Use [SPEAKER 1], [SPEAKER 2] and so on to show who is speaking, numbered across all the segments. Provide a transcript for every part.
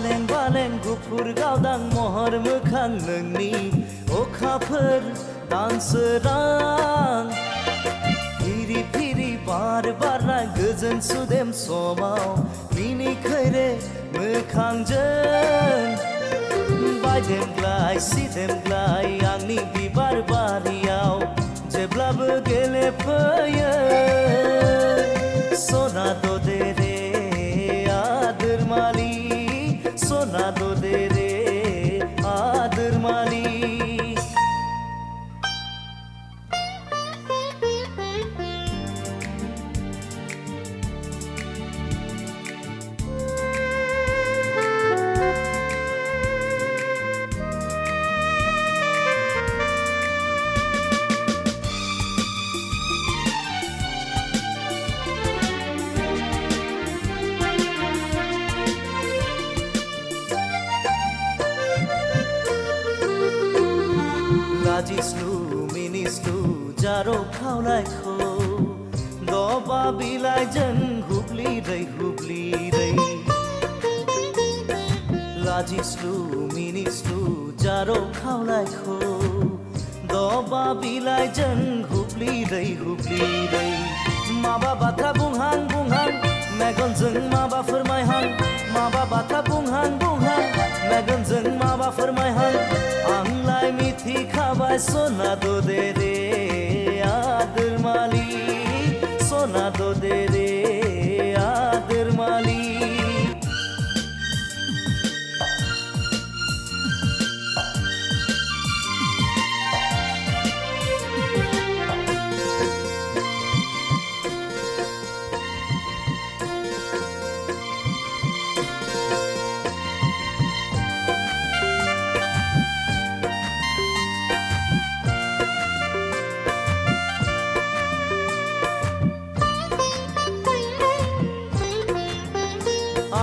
[SPEAKER 1] बालें बालें गुफुर गावदां महर मोखां नोंनि अखाफोर दानसोरां फिरि फिरि बार बारनाय गोजोन सुदेम समाव मिनिखैरे मोखांजों बायदेमग्लाय सिदेमग्लाय आंनि बिबार बारियाव जेब्लाबो गेलेफैयो सना दे रे आदोर मालि सना दे रे आदोर मालि लाजिस्लु मिनिस्लु जारो खावलायखौ दबा बिलाइजों हुब्लिरै हुब्लिरै लाजिस्लु मिनिस्लु जारो खावलायखौ दबा बिलाइजों हुब्लिरै हुब्लिरै माबा बाथ्रा बुंहां बुंहां मेगनजों माबा फोरमायहां माबा बाथ्रा बुंहां बुंहां मेगनजों माबा फोरमायहां आंलाय मिथिखाबाय सना दे रे आदोर मालि सना दे रे आदोर मालि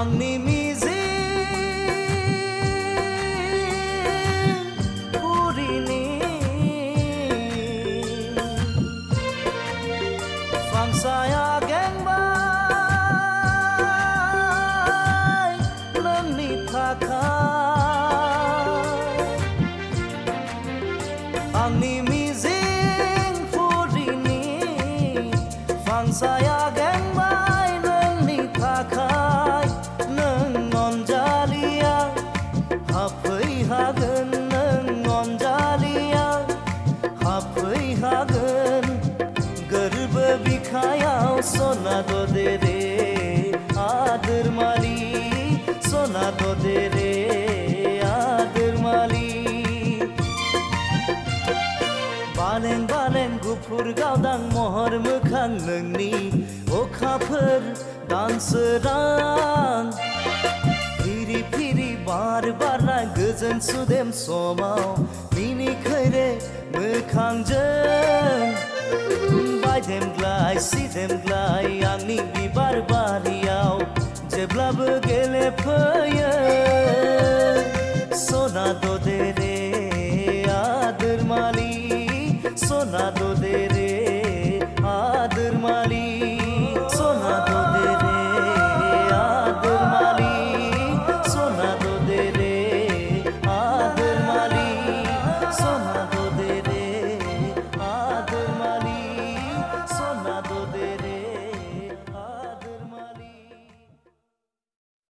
[SPEAKER 1] आंनि मिजिं पुरिनि फांसाया गेंबाय नोंनि थाखाय आंनि मिजिं पुरिनि फांसाया गेंबाय नोंनि थाखाय हाफैहागोन नों अनजालिया हाफैहागोन गोरबो बिखायाव सना दे रे आदोर मालि सना दे रे आदोर मालि बालें बालें गुफुर गावदां महर मोखां नोंनि अखाफोर दानसोरां फिरि फिरि बार बारनाय गोजोन सुदेम समाव मिनिखैरे मोखांजों बायदेमग्लाय सिदेमग्लाय आंनि बिबार बारियाव जेब्लाबो गेलेफैयो सना दे रे आदोर मालि सना